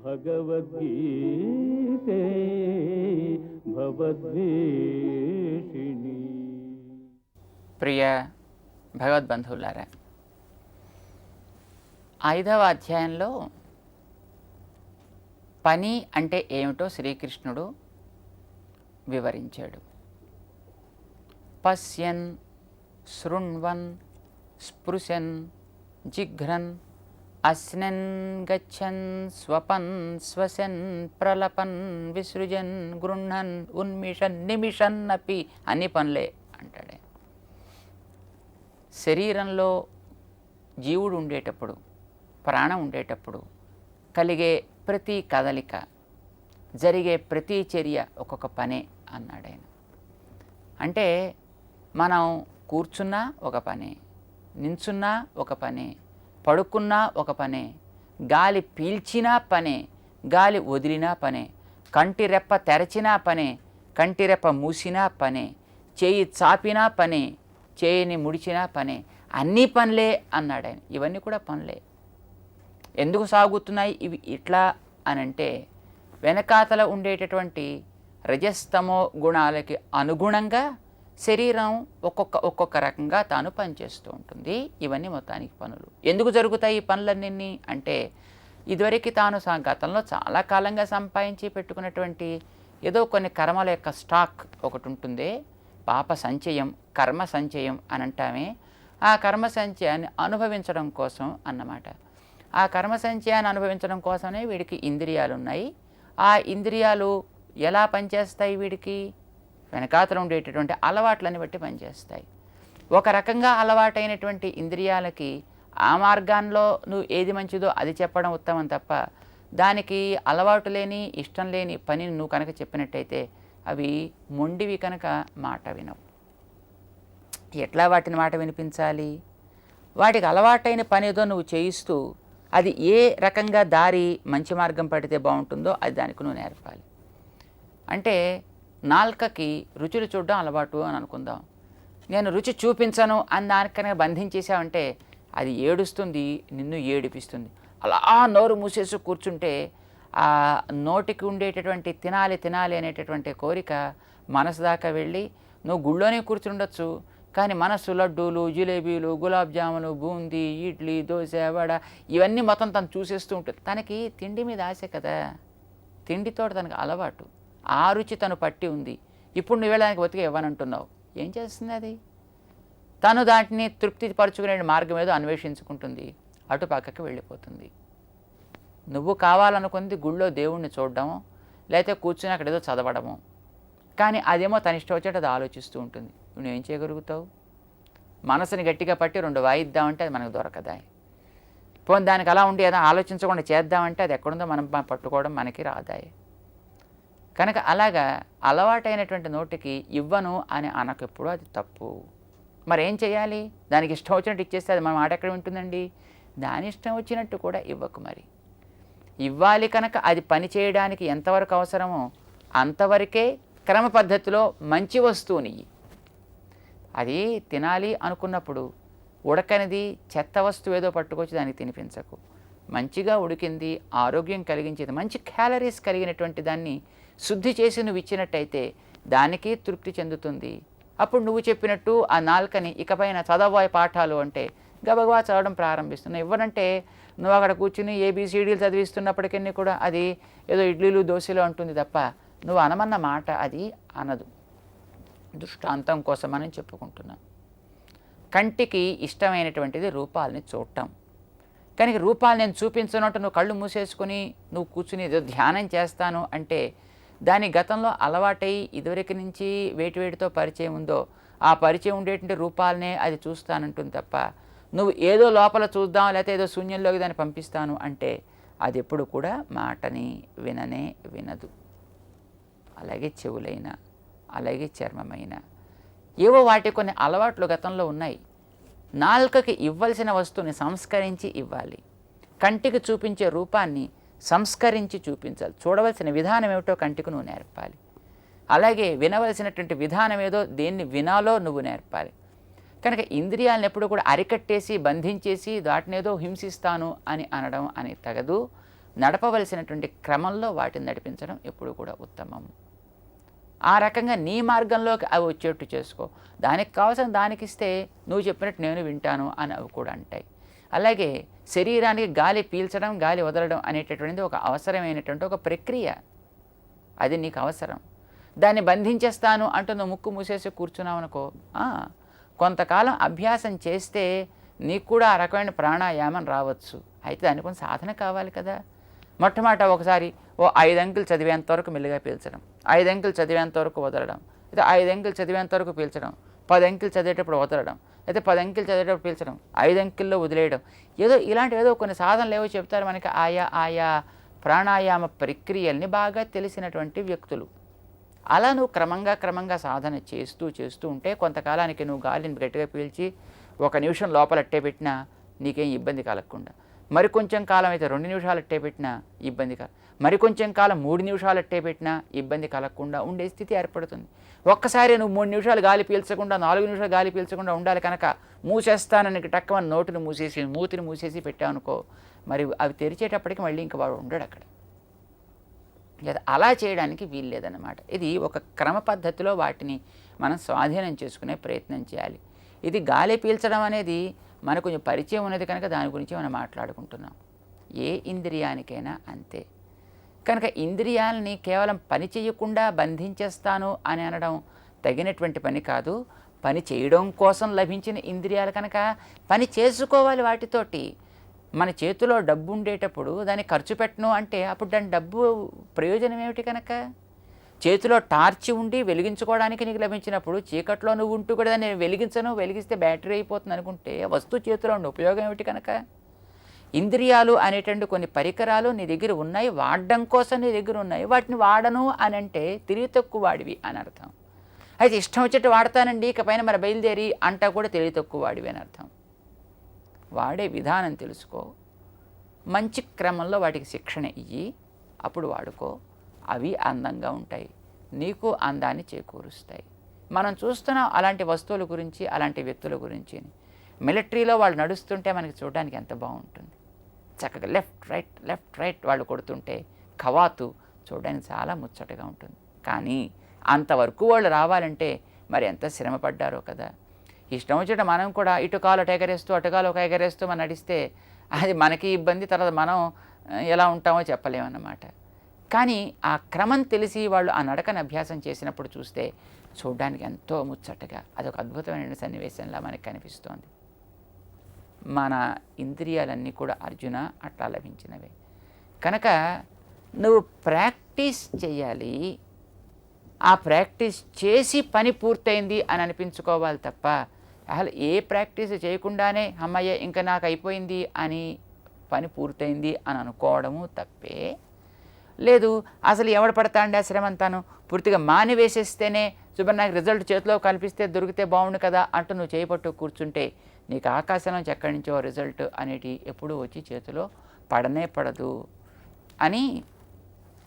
భగవద్గీతే భవద్వేషిణి. ప్రియ భగవద్బంధువులారా, 5వ అధ్యాయంలో పని అంటే ఏమిటో శ్రీకృష్ణుడు వివరించాడు. పశ్యన్, శృణ్వన్, స్పృశన్, జిఘ్రన్, అస్నన్, గచ్చన్, స్వపన్, శ్వసన్, ప్రలపన్, విసృజన్, గృహ్ణన్, ఉన్మిషన్, నిమిషన్ అపి అన్ని పనులే అంటాడే. శరీరంలో జీవుడు ఉండేటప్పుడు, ప్రాణం ఉండేటప్పుడు కలిగే ప్రతి కదలిక, జరిగే ప్రతి చర్య ఒక్కొక్క పనే అన్నాడు ఆయన. అంటే మనం కూర్చున్నా ఒక పనే, నించున్నా ఒక పనే, పడుకున్నా ఒక పనే, గాలి పీల్చినా పనే, గాలి వదిలినా పనే, కంటి రెప్ప తెరచినా పనే, కంటి రెప్ప మూసినా పనే, చేయి చాపినా పనే, చేయిని ముడిచినా పనే, అన్నీ పనులే అన్నాడు ఆయన. ఇవన్నీ కూడా పనులే. ఎందుకు సాగుతున్నాయి ఇవి ఇట్లా అనంటే, వెనకాతల ఉండేటటువంటి రజస్తమో గుణాలకి అనుగుణంగా శరీరం ఒక్కొక్క రకంగా తాను పనిచేస్తూ ఉంటుంది. ఇవన్నీ మొత్తానికి పనులు. ఎందుకు జరుగుతాయి ఈ పనులన్నీ అంటే, ఇదివరకు తాను గతంలో చాలా కాలంగా సంపాదించి పెట్టుకున్నటువంటి ఏదో కొన్ని కర్మల యొక్క స్టాక్ ఒకటి ఉంటుంది. పాప సంచయం, కర్మ సంచయం అని అంటామే. ఆ కర్మ సంచయాన్ని అనుభవించడం కోసం అన్నమాట. ఆ కర్మ సంచయాన్ని అనుభవించడం కోసమే వీడికి ఇంద్రియాలు ఉన్నాయి. ఆ ఇంద్రియాలు ఎలా పనిచేస్తాయి? వీడికి వెనకాతల ఉండేటటువంటి అలవాట్లని బట్టి పనిచేస్తాయి. ఒక రకంగా అలవాటైనటువంటి ఇంద్రియాలకి ఆ మార్గాల్లో నువ్వు ఏది మంచిదో అది చెప్పడం ఉత్తమం తప్ప, దానికి అలవాటు లేని, ఇష్టం లేని పనిని నువ్వు కనుక చెప్పినట్టయితే అవి మొండివి కనుక మాట వినవు. ఎట్లా వాటిని మాట వినిపించాలి? వాటికి అలవాటైన పని ఏదో నువ్వు చేయిస్తూ అది ఏ రకంగా దారి మంచి మార్గం పడితే బాగుంటుందో అది దానికి నువ్వు నేర్పాలి. అంటే నాలుకకి రుచులు చూడడం అలవాటు అని అనుకుందాం. నేను రుచి చూపించను అని దానికనే బంధించేసావంటే అది ఏడుస్తుంది, నిన్ను ఏడిపిస్తుంది. అలా నోరు మూసేసి కూర్చుంటే ఆ నోటికి ఉండేటటువంటి తినాలి తినాలి అనేటటువంటి కోరిక మనసు దాకా వెళ్ళి నువ్వు గుళ్ళోనే కూర్చుండొచ్చు, కానీ మనస్సు లడ్డూలు, జిలేబీలు, గులాబ్ జాములు, బూందీ, ఇడ్లీ, దోశ, వడ ఇవన్నీ మొత్తం తను చూసేస్తూ ఉంటుంది. తనకి తిండి మీద ఆశ కదా, తిండితో తనకు అలవాటు, ఆ రుచి తను పట్టి ఉంది. ఇప్పుడు నువ్వు వెళ్ళడానికి బతికి ఇవ్వనంటున్నావు. ఏం చేస్తుంది అది? తను దాటిని తృప్తి పరుచుకునే మార్గం ఏదో అన్వేషించుకుంటుంది, అటు పక్కకి వెళ్ళిపోతుంది. నువ్వు కావాలనుకుంది గుళ్ళో దేవుణ్ణి చూడడము, లేకపోతే కూర్చుని అక్కడ ఏదో చదవడము, కానీ అదేమో తన ఇష్టం వచ్చేట అది ఆలోచిస్తూ ఉంటుంది. నువ్వేం చేయగలుగుతావు? మనసుని గట్టిగా పట్టి 2 వాయిద్దామంటే అది మనకు దొరకదా? పోనీ దానికి అలా ఉండి ఏదో ఆలోచించకుండా చేద్దామంటే అది ఎక్కడుందో మనం పట్టుకోవడం మనకి రాదాయి. కనుక అలాగా అలవాటైనటువంటి నోటికి ఇవ్వను అని అనకెప్పుడు అది తప్పు. మరి ఏం చేయాలి? దానికి ఇష్టం వచ్చినట్టు ఇచ్చేస్తే అది మన మాట ఎక్కడ ఉంటుందండి? దాని ఇష్టం వచ్చినట్టు కూడా ఇవ్వకు. మరి ఇవ్వాలి కనుక అది పని చేయడానికి ఎంతవరకు అవసరమో అంతవరకే క్రమ పద్ధతిలో మంచి వస్తువుని. అది తినాలి అనుకున్నప్పుడు ఉడకనిది చెత్త వస్తువు ఏదో పట్టుకొచ్చి దానికి తినిపించకు. మంచిగా ఉడికింది, ఆరోగ్యం కలిగించేది, మంచి క్యాలరీస్ కలిగినటువంటి దాన్ని శుద్ధి చేసి నువ్వు ఇచ్చినట్టయితే దానికి తృప్తి చెందుతుంది. అప్పుడు నువ్వు చెప్పినట్టు ఆ నాలుకని ఇకపైన చదవాయి పాఠాలు అంటే గబగబా చదవడం ప్రారంభిస్తున్నావు. ఇవ్వనంటే నువ్వు అక్కడ కూర్చుని ఏబిసిడీలు చదివిస్తున్నప్పటికీ కూడా అది ఏదో ఇడ్లీలు దోశలు అంటుంది తప్ప నువ్వు అనమన్న మాట అది అనదు. దృష్టాంతం కోసం అని చెప్పుకుంటున్నాం. కంటికి ఇష్టమైనటువంటిది రూపాలని చూడటం. కానీ రూపాలు నేను చూపించనంటూ నువ్వు కళ్ళు మూసేసుకొని నువ్వు కూర్చుని ఏదో ధ్యానం చేస్తాను అంటే దాని గతంలో అలవాటై ఇదివరకు నుంచి వేటితో పరిచయం ఉందో ఆ పరిచయం ఉండేటువంటి రూపాలనే అది చూస్తానంటుంది తప్ప నువ్వు ఏదో లోపల చూద్దాం లేకపోతే ఏదో శూన్యంలోకి దాన్ని పంపిస్తాను అంటే అది ఎప్పుడు కూడా మాటని వినదు. అలాగే చెవులైనా, అలాగే చర్మమైన ఏవో వాటి కొన్ని అలవాట్లు గతంలో ఉన్నాయి. నాలుకకి ఇవ్వాల్సిన వస్తువుని సంస్కరించి ఇవ్వాలి. కంటికి చూపించే రూపాన్ని సంస్కరించి చూపించాలి. చూడవలసిన విధానం ఏమిటో కంటికి నువ్వు నేర్పాలి. అలాగే వినవలసినటువంటి విధానం ఏదో దేన్ని వినాలో నువ్వు నేర్పాలి. కనుక ఇంద్రియాలను ఎప్పుడు కూడా అరికట్టేసి బంధించేసి వాటినేదో హింసిస్తాను అని అనడం అని తగదు. నడపవలసినటువంటి క్రమంలో వాటిని నడిపించడం ఎప్పుడు కూడా ఉత్తమం. ఆ రకంగా నీ మార్గంలోకి అవి వచ్చేట్టు చేసుకో. దానికి కావాల్సిన దానికి ఇస్తే నువ్వు చెప్పినట్టు నేను వింటాను అని అవి కూడా అంటాయి. అలాగే శరీరానికి గాలి పీల్చడం, గాలి వదలడం అనేటటువంటిది ఒక అవసరమైనటువంటి ఒక ప్రక్రియ. అది నీకు అవసరం. దాన్ని బంధించేస్తాను అంటూ నువ్వు ముక్కు మూసేసి కూర్చున్నావు అనుకో, కొంతకాలం అభ్యాసం చేస్తే నీకు కూడా ఆ రకమైన ప్రాణాయామం రావచ్చు. అయితే దానికి కొంచెం సాధన కావాలి కదా. మొట్టమొదట ఒకసారి 5 అంకెలు చదివేంత వరకు మెల్లిగా పీల్చడం, 5 అంకెలు చదివేంత వరకు వదలడం, అయితే 5 అంకెలు చదివేంత వరకు పీల్చడం, 10 అంకెలు చదివేటప్పుడు వదలడం, అయితే 10 అంకెలు చదివేటప్పుడు పీల్చడం, 5 అంకెల్లో వదిలేయడం. ఏదో కొన్ని సాధనలు ఏవో చెప్తారు మనకి. ఆయా ప్రాణాయామ ప్రక్రియల్ని బాగా తెలిసినటువంటి వ్యక్తులు. అలా నువ్వు క్రమంగా సాధన చేస్తూ ఉంటే కొంతకాలానికి నువ్వు గాలిని గట్టిగా పీల్చి 1 నిమిషం లోపల అట్టే పెట్టినా నీకేం ఇబ్బంది కలగకుండా, మరికొంచెం కాలం అయితే 2 నిమిషాలు అట్టే పెట్టినా ఇబ్బంది మరికొంచెం కాలం 3 నిమిషాలు అట్టే పెట్టినా ఇబ్బంది కలగకుండా ఉండే స్థితి ఏర్పడుతుంది. ఒక్కసారి నువ్వు 3 నిమిషాలు గాలి పీల్చకుండా 4 నిమిషాలు గాలి పీల్చకుండా ఉండాలి కనుక మూసేస్తానని టక్కమని నోటిని మూసేసి మూతిని మూసేసి పెట్టావనుకో, మరి అవి తెరిచేటప్పటికి మళ్ళీ ఇంక వాడు ఉండడు అక్కడ. లేదా అలా చేయడానికి వీల్లేదన్నమాట. ఇది ఒక క్రమ పద్ధతిలో వాటిని మనం స్వాధీనం చేసుకునే ప్రయత్నం చేయాలి. ఇది గాలి పీల్చడం అనేది మనకు కొంచెం పరిచయం ఉన్నది కనుక దాని గురించి మనం మాట్లాడుకుంటున్నాం. ఏ ఇంద్రియానికైనా అంతే. కనుక ఇంద్రియాలని కేవలం పని చేయకుండా బంధించేస్తాను అని అనడం తగినటువంటి పని కాదు. పని చేయడం కోసం లభించిన ఇంద్రియాలు కనుక పని చేసుకోవాలి వాటితోటి. మన చేతిలో డబ్బు ఉండేటప్పుడు దాన్ని ఖర్చు పెట్టను అంటే అప్పుడు దాని డబ్బు ప్రయోజనం ఏమిటి? కనుక చేతిలో టార్చి ఉండి వెలిగించుకోవడానికి నీకు లభించినప్పుడు చీకట్లో నువ్వు ఉంటూ కూడా దాన్ని వెలిగిస్తే బ్యాటరీ అయిపోతుంది అనుకుంటే వస్తువు చేతిలో ఉండే ఉపయోగం ఏమిటి? కనుక ఇంద్రియాలు అనేటువంటి కొన్ని పరికరాలు నీ దగ్గర ఉన్నాయి, వాడడం కోసం నీ దగ్గర ఉన్నాయి. వాటిని వాడను అని అంటే తెలివి తక్కువ వాడివి అని అర్థం. అయితే ఇష్టం వచ్చేట్టు వాడతానండి ఇక పైన మరి బయలుదేరి అంటా కూడా తెలివి తక్కువ వాడివి అని అర్థం. వాడే విధానం తెలుసుకో, మంచి క్రమంలో వాటికి శిక్షణ ఇయ్యి, అప్పుడు వాడుకో. అవి అందంగా ఉంటాయి, నీకు అందాన్ని చేకూరుస్తాయి. మనం చూస్తున్నాం అలాంటి వస్తువుల గురించి, అలాంటి వ్యక్తుల గురించి. మిలిటరీలో వాళ్ళు నడుస్తుంటే మనకి చూడడానికి ఎంత బాగుంటుంది. చక్కగా లెఫ్ట్ రైట్ వాళ్ళు కొడుతుంటే కవాతు చూడడానికి చాలా ముచ్చటగా ఉంటుంది. కానీ అంతవరకు వాళ్ళు రావాలంటే మరి ఎంత శ్రమ పడ్డారో కదా. ఇష్టం వచ్చేట మనం కూడా ఇటు కాలు ఒక ఎగరేస్తూ అటు కాలు ఒక ఎగరేస్తూ మనం నడిస్తే అది మనకి ఇబ్బంది, తర్వాత మనం ఎలా ఉంటామో చెప్పలేమన్నమాట. కానీ ఆ క్రమం తెలిసి వాళ్ళు ఆ నడకను అభ్యాసం చేసినప్పుడు చూస్తే చూడడానికి ఎంతో ముచ్చటగా అదొక అద్భుతమైన సన్నివేశంలా మనకు కనిపిస్తోంది. మన ఇంద్రియాలన్నీ కూడా అర్జున అట్లా లభించినవే. కనుక నువ్వు ప్రాక్టీస్ చేయాలి. ఆ ప్రాక్టీస్ చేసి పని పూర్తయింది అని అనిపించుకోవాలి తప్ప అసలు ఏ ప్రాక్టీస్ చేయకుండానే అమ్మయ్య ఇంకా నాకు అయిపోయింది అని పని పూర్తయింది అని అనుకోవడము తప్పే. లేదు అసలు ఎవడు పడతాండి ఆ శ్రమ అంతాను పూర్తిగా మానివేసేస్తేనే శుభ్రం నాకు రిజల్ట్ చేతిలో కనిపిస్తే దొరికితే బాగుండు కదా అంటూ నువ్వు చేయబట్టు కూర్చుంటే నీకు ఆకాశంలోంచి ఎక్కడి నుంచో రిజల్ట్ అనేటి ఎప్పుడూ వచ్చి చేతిలో పడనే పడదు అని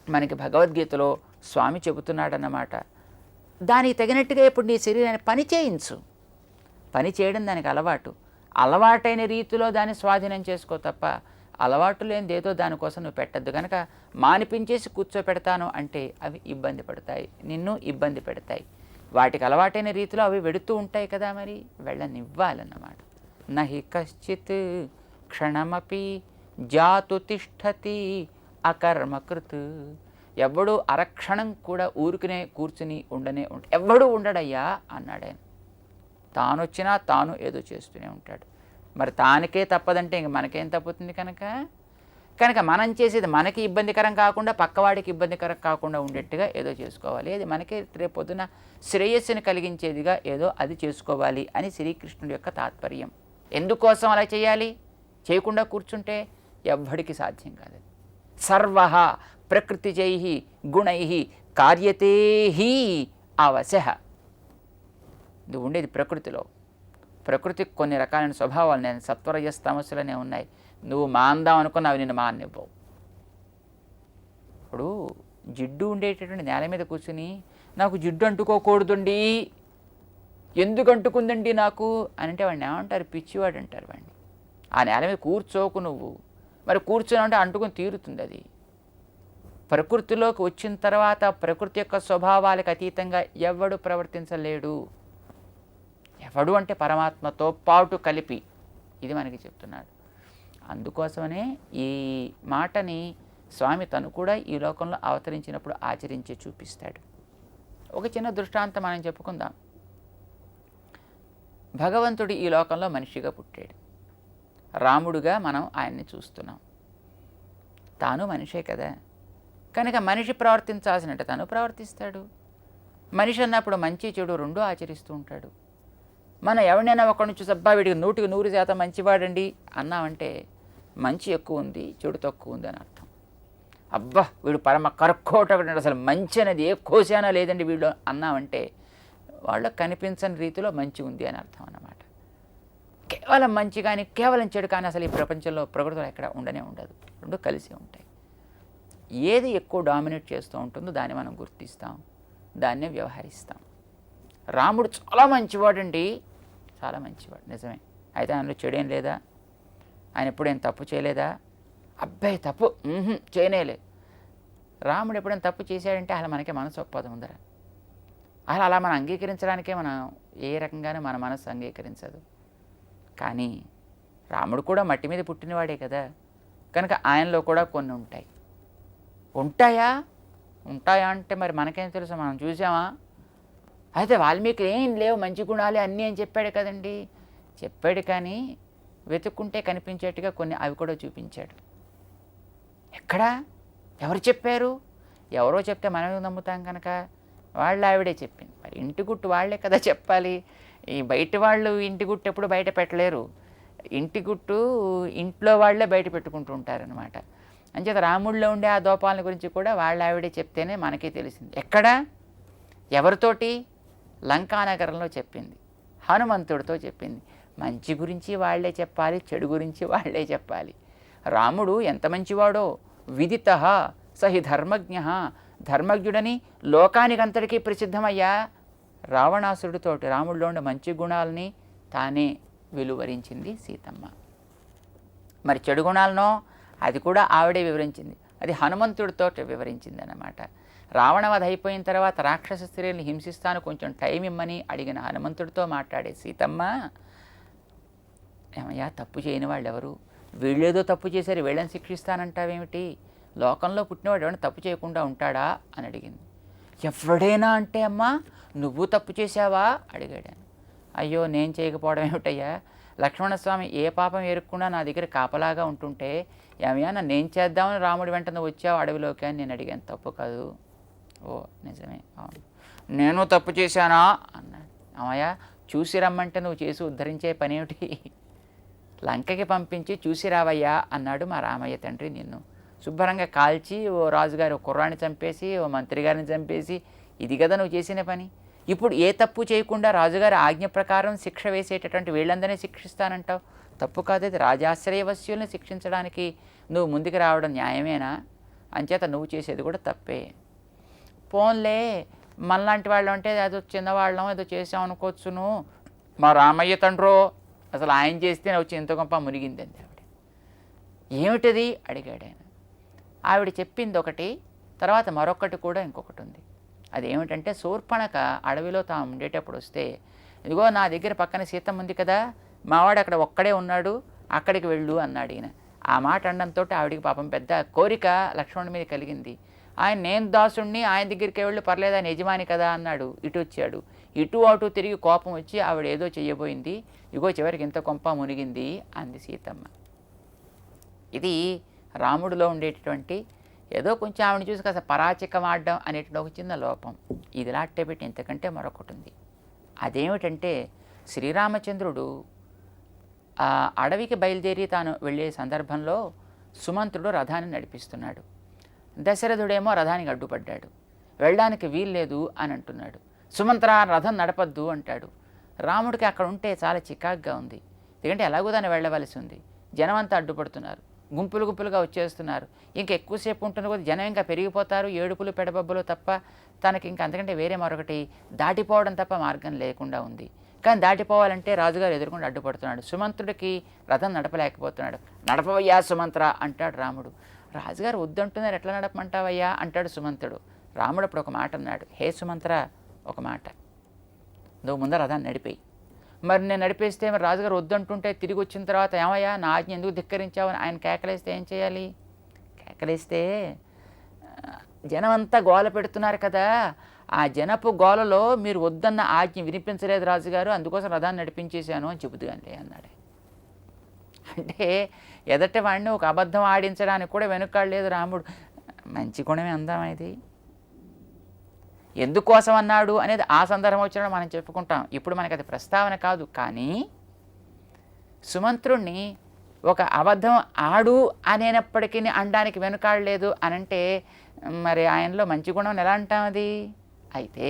మనకి భగవద్గీతలో స్వామి చెబుతున్నాడన్నమాట. దానికి తగినట్టుగా ఇప్పుడు నీ శరీరాన్ని పని చేయించు. పని చేయడం దానికి అలవాటైన రీతిలో దాన్ని స్వాధీనం చేసుకో తప్ప అలవాటు లేనిది ఏదో దానికోసం నువ్వు పెట్టద్దు. కనుక మానిపించేసి కూర్చోపెడతాను అంటే అవి ఇబ్బంది పడతాయి, నిన్ను ఇబ్బంది పెడతాయి. వాటికి అలవాటైన రీతిలో అవి వెడుతూ ఉంటాయి కదా, మరి వెళ్ళనివ్వాలన్నమాట. నహి కశ్చిత్ క్షణమపి జాతు తిష్టతి అకర్మకృత్. ఎవడు అరక్షణం కూడా ఊరికనే కూర్చుని ఎవ్వడూ ఉండడయ్యా అన్నాడు ఆయన. తానొచ్చినా తాను ఏదో చేస్తూనే ఉంటాడు. మరి తానికే తప్పదంటే ఇంక మనకేం తప్పుతుంది? కనుక మనం చేసేది మనకి ఇబ్బందికరం కాకుండా పక్కవాడికి ఇబ్బందికరం కాకుండా ఉండేట్టుగా ఏదో చేసుకోవాలి. అది మనకి రేపు పొద్దున శ్రేయస్సుని కలిగించేదిగా ఏదో అది చేసుకోవాలి అని శ్రీకృష్ణుడి యొక్క తాత్పర్యం. ఎందుకోసం అలా చేయాలి? చేయకుండా కూర్చుంటే ఎవ్వడికి సాధ్యం కాదు. సర్వః ప్రకృతిజై గుణై కార్యతే హి అవశః. నువ్వు ఉండేది ప్రకృతిలో. ప్రకృతికి కొన్ని రకాలైన స్వభావాలు నేను సత్వరజస్తమస్సులనే ఉన్నాయి. నువ్వు మాందాం అనుకుని అవి నిన్ను మాన్నివ్వవు. ఇప్పుడు జిడ్డు ఉండేటటువంటి నేల మీద కూర్చుని నాకు జిడ్డు అంటుకోకూడదండి, ఎందుకు అంటుకుందండి నాకు అని అంటే వాడిని ఏమంటారు? పిచ్చివాడు అంటారు వాడిని. ఆ నేల మీద కూర్చోకు నువ్వు. మరి కూర్చొని ఉంటే అంటుకుని తీరుతుంది. అది ప్రకృతిలోకి వచ్చిన తర్వాత ప్రకృతి యొక్క స్వభావాలకు అతీతంగా ఎవడు ప్రవర్తించలేడు. ఎవడు అంటే పరమాత్మతో పాటు కలిపి, ఇది మనకి చెప్తున్నాడు. అందుకోసమనే ఈ మాటని స్వామి తను కూడా ఈ లోకంలో అవతరించినప్పుడు ఆచరించి చూపిస్తాడు. ఒక చిన్న దృష్టాంతం మనం చెప్పుకుందాం. భగవంతుడు ఈ లోకంలో మనిషిగా పుట్టాడు. రాముడుగా మనం ఆయన్ని చూస్తున్నాం. తాను మనిషే కదా, కనుక మనిషి ప్రవర్తించాల్సినట్టు తను ప్రవర్తిస్తాడు. మనిషి అన్నప్పుడు మంచి చెడు రెండూ ఆచరిస్తూ ఉంటాడు. మనం ఎవరినైనా ఒకరిని చూసి అబ్బా వీడికి 100% మంచివాడండి అన్నామంటే మంచి ఎక్కువ ఉంది, చెడు తక్కువ ఉంది అని అర్థం. అబ్బా వీడు పరమ కర్కోటకుడు, అసలు మంచి అనేది ఏ కోశానా లేదండి వీళ్ళు అన్నామంటే వాళ్ళకు కనిపించని రీతిలో మంచి ఉంది అని అర్థం అన్నమాట. కేవలం మంచి కానీ కేవలం చెడు కానీ అసలు ఈ ప్రపంచంలో ప్రకృతిలో ఎక్కడ ఉండనే ఉండదు. రెండు కలిసి ఉంటాయి. ఏది ఎక్కువ డామినేట్ చేస్తూ ఉంటుందో దాన్ని మనం గుర్తిస్తాం, దాన్నే వ్యవహరిస్తాం. రాముడు చాలా మంచివాడండి, చాలా మంచివాడు నిజమే. అయితే ఆయనలో చెడేం లేదా? ఆయన ఎప్పుడేం తప్పు చేయలేదా? అబ్బాయి తప్పు చేయనేలేదు. రాముడు ఎప్పుడైనా తప్పు చేశాడంటే అలా మనకే మనసు ఒప్పదు ఉందరా. అలా మనం అంగీకరించడానికే మనం ఏ రకంగానూ మన మనసు అంగీకరించదు. కానీ రాముడు కూడా మట్టి మీద పుట్టినవాడే కదా, కనుక ఆయనలో కూడా కొన్ని ఉంటాయి. ఉంటాయా అంటే మరి మనకేం తెలుసు, మనం చూసామా? అయితే వాల్మీకి ఏం లేవు మంచి గుణాలే అన్నీ అని చెప్పాడు కదండి. చెప్పాడు, కానీ వెతుక్కుంటే కనిపించేట్టుగా కొన్ని అవి కూడా చూపించాడు. ఎక్కడా? ఎవరు చెప్పారు? ఎవరో చెప్తే మనమే నమ్ముతాం కనుక వాళ్ళు ఆవిడే చెప్పింది. మరి ఇంటి గుట్టు వాళ్లే కదా చెప్పాలి. ఈ బయట వాళ్ళు ఇంటి గుట్టు ఎప్పుడు బయట పెట్టలేరు. ఇంటి గుట్టు ఇంట్లో వాళ్ళే బయట పెట్టుకుంటూ ఉంటారనమాట. అంచేత రాముడిలో ఉండే ఆ దోపాల గురించి కూడా వాళ్ళ ఆవిడే చెప్తేనే మనకే తెలిసింది. ఎక్కడ? ఎవరితోటి? లంకానగరంలో చెప్పింది, హనుమంతుడితో చెప్పింది. మంచి గురించి వాళ్లే చెప్పాలి, చెడు గురించి వాళ్లే చెప్పాలి. రాముడు ఎంత మంచివాడో, విదిత సహి ధర్మజ్ఞ, ధర్మజ్ఞుడని లోకానికంతటికీ ప్రసిద్ధమయ్యా. రావణాసురుడితోటి రాముడిలో ఉండే మంచి గుణాలని తానే వెలువరించింది సీతమ్మ. మరి చెడు గుణాలనో అది కూడా ఆవిడే వివరించింది, అది హనుమంతుడితో వివరించింది అన్నమాట. రావణవధ అయిపోయిన తర్వాత రాక్షస స్త్రీలను హింసిస్తాను, కొంచెం టైం ఇమ్మని అడిగిన హనుమంతుడితో మాట్లాడే సీతమ్మ, ఏమయ్యా తప్పు చేయని వాళ్ళు ఎవరు? వీళ్ళేదో తప్పు చేశారు, వీళ్ళని శిక్షిస్తానంటావేమిటి? లోకంలో పుట్టినవాడు ఎవరైనా తప్పు చేయకుండా ఉంటాడా అని అడిగింది. ఎవడైనా అంటే అమ్మా నువ్వు తప్పు చేశావా అడిగాడు. అయ్యో నేను చేయకపోవడం ఏమిటయ్యా, లక్ష్మణస్వామి ఏ పాపం ఎరుక్కున్నా నా దగ్గర కాపలాగా ఉంటుంటే ఏమయ్యా నన్ను ఏం చేద్దామని రాముడి వెంట నువ్వు వచ్చావు అడవిలోకి అని నేను అడిగాను. తప్పు కాదు. ఓ నిజమే, అవును నేను తప్పు చేశానా అన్నాడు. అమ్మయ్య చూసి రమ్మంటే నువ్వు చేసి ఉద్ధరించే పనేమిటి? లంకకి పంపించి చూసి రావయ్యా అన్నాడు మా రామయ్య తండ్రి. నిన్ను శుభ్రంగా కాల్చి ఓ రాజుగారి కుర్రాన్ని చంపేసి ఓ మంత్రి గారిని చంపేసి ఇది కదా నువ్వు చేసిన పని. ఇప్పుడు ఏ తప్పు చేయకుండా రాజుగారి ఆజ్ఞ ప్రకారం శిక్ష వేసేటటువంటి వీళ్ళందరినీ శిక్షిస్తానంటావు. తప్పు కాదు, అది రాజాశ్రయవస్యుల్ని శిక్షించడానికి నువ్వు ముందుకు రావడం న్యాయమేనా? అంచేత నువ్వు చేసేది కూడా తప్పే. పోన్లే మనలాంటి వాళ్ళు అంటే ఏదో చిన్నవాళ్ళం ఏదో చేసాం అనుకోవచ్చును. మా రామయ్య తండ్రో అసలు ఆయన చేస్తే వచ్చి ఇంత గొప్ప మునిగిందండి ఆవిడ. ఏమిటది అడిగాడు ఆయన. ఆవిడ చెప్పింది ఒకటి, తర్వాత మరొకటి కూడా ఇంకొకటి ఉంది. అదేమిటంటే శూర్పణఖ అడవిలో తాము ఉండేటప్పుడు వస్తే, ఇదిగో నా దగ్గర పక్కన సీతమ్మ ఉంది కదా, మావాడు అక్కడ ఒక్కడే ఉన్నాడు, అక్కడికి వెళ్ళు అన్నాడు ఈయన. ఆ మాట అనడంతో ఆవిడికి పాపం పెద్ద కోరిక లక్ష్మణుడి మీద కలిగింది. ఆయన నేను దాసుణ్ణి, ఆయన దగ్గరికి వెళ్ళు పర్లేదు, ఆయన యజమాని కదా అన్నాడు. ఇటు వచ్చాడు. ఇటు అటు తిరిగి కోపం వచ్చి ఆవిడ ఏదో చెయ్యబోయింది. ఇగో చివరికి ఇంత కొంప మునిగింది అంది సీతమ్మ. ఇది రాముడిలో ఉండేటటువంటి ఏదో కొంచెం ఆవిడని చూసి కాస్త పరాచికం ఆడడం అనేటువంటి ఒక చిన్న లోపం. ఇది లాట్టే పెట్టి ఇంతకంటే మరొకటి ఉంది. అదేమిటంటే శ్రీరామచంద్రుడు ఆ అడవికి బయలుదేరి తాను వెళ్ళే సందర్భంలో సుమంత్రుడు రథాన్ని నడిపిస్తున్నాడు. దశరథుడేమో రథానికి అడ్డుపడ్డాడు, వెళ్ళడానికి వీల్లేదు అని అంటున్నాడు. సుమంత్ర రథం నడపద్దు అంటాడు. రాముడికి అక్కడ ఉంటే చాలా చికాగ్గా ఉంది, ఎందుకంటే ఎలాగో దాన్ని వెళ్ళవలసి ఉంది. జనం అంతా అడ్డుపడుతున్నారు, గుంపులు గుంపులుగా వచ్చేస్తున్నారు. ఇంకా ఎక్కువసేపు ఉంటున్న కొద్ది జనం ఇంకా పెరిగిపోతారు, ఏడుపులు పెడబబ్బులు తప్ప తనకి ఇంకా అంతకంటే వేరే మరొకటి దాటిపోవడం తప్ప మార్గం లేకుండా ఉంది. కానీ దాటిపోవాలంటే రాజుగారు ఎదుర్కొని అడ్డుపడుతున్నాడు. సుమంత్రుడికి రథం నడపలేకపోతున్నాడు. నడపవయ్యా సుమంత్ర అంటాడు రాముడు. రాజుగారు వద్దంటున్నారు, ఎట్లా నడపమంటావయ్యా అంటాడు సుమంత్రుడు. రాముడు అప్పుడు ఒక మాట అన్నాడు, హే సుమంత్ర, ఒక మాట, నువ్వు ముందర రథాన్ని నడిపేయి. మరి నేను నడిపేస్తే మరి రాజుగారు వద్దంటుంటే తిరిగి వచ్చిన తర్వాత ఏమయ్యా నా ఆజ్ఞ ఎందుకు ధిక్కరించావని ఆయన కేకలేస్తే ఏం చేయాలి? కేకలేస్తే జనమంతా గోల పెడుతున్నారు కదా, ఆ జనపు గోలలో మీరు వద్దన్న ఆజ్ఞ వినిపించలేదు రాజుగారు, అందుకోసం రథాన్ని నడిపించేశాను అని చెబుతుగానే అన్నాడు. అంటే ఎదటి వాడిని ఒక అబద్ధం ఆడించడానికి కూడా వెనుకాడలేదు రాముడు. మంచి గుణమే అందాం ఇది. ఎందుకోసం అన్నాడు అనేది ఆ సందర్భం వచ్చినప్పుడు మనం చెప్పుకుంటాం. ఇప్పుడు మనకి అది ప్రస్తావన కాదు. కానీ సుమంత్రుణ్ణి ఒక అబద్ధం ఆడు అనేటప్పటికీ అనడానికి వెనుకాడలేదు అనంటే మరి ఆయనలో మంచి గుణం ఎలా అంటాం అది? అయితే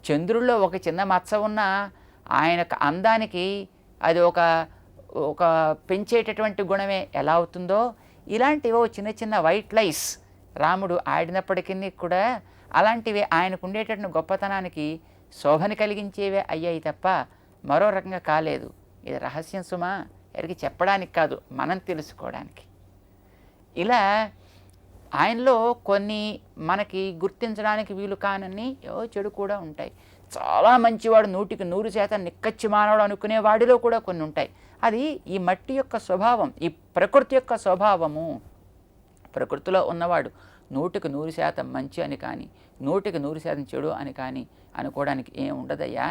చంద్రుల్లో ఒక చిన్న మచ్చ ఉన్న ఆయనకు అందానికి అది ఒక పెంచేటటువంటి గుణమే ఎలా అవుతుందో, ఇలాంటివో చిన్న చిన్న వైట్ లైస్ రాముడు ఆడినప్పటికీ కూడా అలాంటివి ఆయనకు ఉండేటటువంటి గొప్పతనానికి శోభని కలిగించేవే అయ్యాయి తప్ప మరో రకంగా కాలేదు. ఇది రహస్యం సుమా, ఎవరికి చెప్పడానికి కాదు, మనం తెలుసుకోవడానికి. ఇలా ఆయనలో కొన్ని మనకి గుర్తించడానికి వీలు కానన్ని చెడు కూడా ఉంటాయి. చాలా మంచివాడు 100% నిక్కచ్చి మానవుడు అనుకునే వాడిలో కూడా కొన్ని ఉంటాయి. అది ఈ మట్టి యొక్క స్వభావం, ఈ ప్రకృతి యొక్క స్వభావము. ప్రకృతిలో ఉన్నవాడు 100% మంచి అని కానీ 100% చెడు అని కానీ అనుకోవడానికి ఏం ఉండదయ్యా.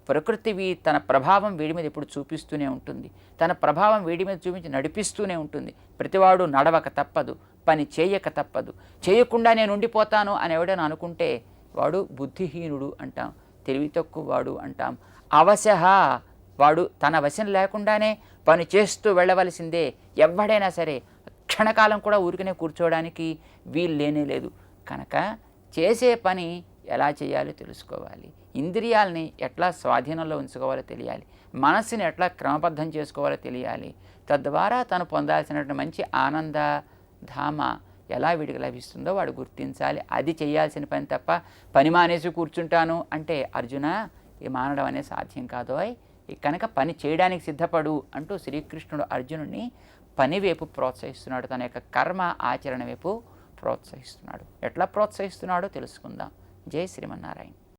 ప్రకృతి తన ప్రభావం వీడి మీద ఎప్పుడు చూపిస్తూనే ఉంటుంది. తన ప్రభావం వీడి మీద చూపించి నడిపిస్తూనే ఉంటుంది. ప్రతివాడు నడవక తప్పదు, పని చేయక తప్పదు. చేయకుండా నేను ఉండిపోతాను అని ఎవడైనా అనుకుంటే వాడు బుద్ధిహీనుడు అంటాం, తెలివి తక్కువ వాడు అంటాం. అవశః, వాడు తన వశం లేకుండానే పని చేస్తూ వెళ్ళవలసిందే. ఎవడైనా సరే క్షణకాలం కూడా ఊరికనే కూర్చోవడానికి వీలు లేనే లేదు. కనుక చేసే పని ఎలా చేయాలో తెలుసుకోవాలి. ఇంద్రియాలని ఎట్లా స్వాధీనంలో ఉంచుకోవాలో తెలియాలి. మనస్సుని ఎట్లా క్రమబద్ధం చేసుకోవాలో తెలియాలి. తద్వారా తను పొందాల్సినటువంటి మంచి ఆనంద ధామ ఎలా వీడికి లభిస్తుందో వాడు గుర్తించాలి. అది చేయాల్సిన పని తప్ప పని మానేసి కూర్చుంటాను అంటే అర్జున, ఈ మానడం అనేది సాధ్యం కాదోయ్. కనుక పని చేయడానికి సిద్ధపడు అంటూ శ్రీకృష్ణుడు అర్జునుడిని పని వైపు ప్రోత్సహిస్తున్నాడు. తన యొక్క కర్మ ఆచరణ వైపు ప్రోత్సహిస్తున్నాడు. ఎట్లా ప్రోత్సహిస్తున్నాడో తెలుసుకుందాం. జై శ్రీమన్నారాయణ.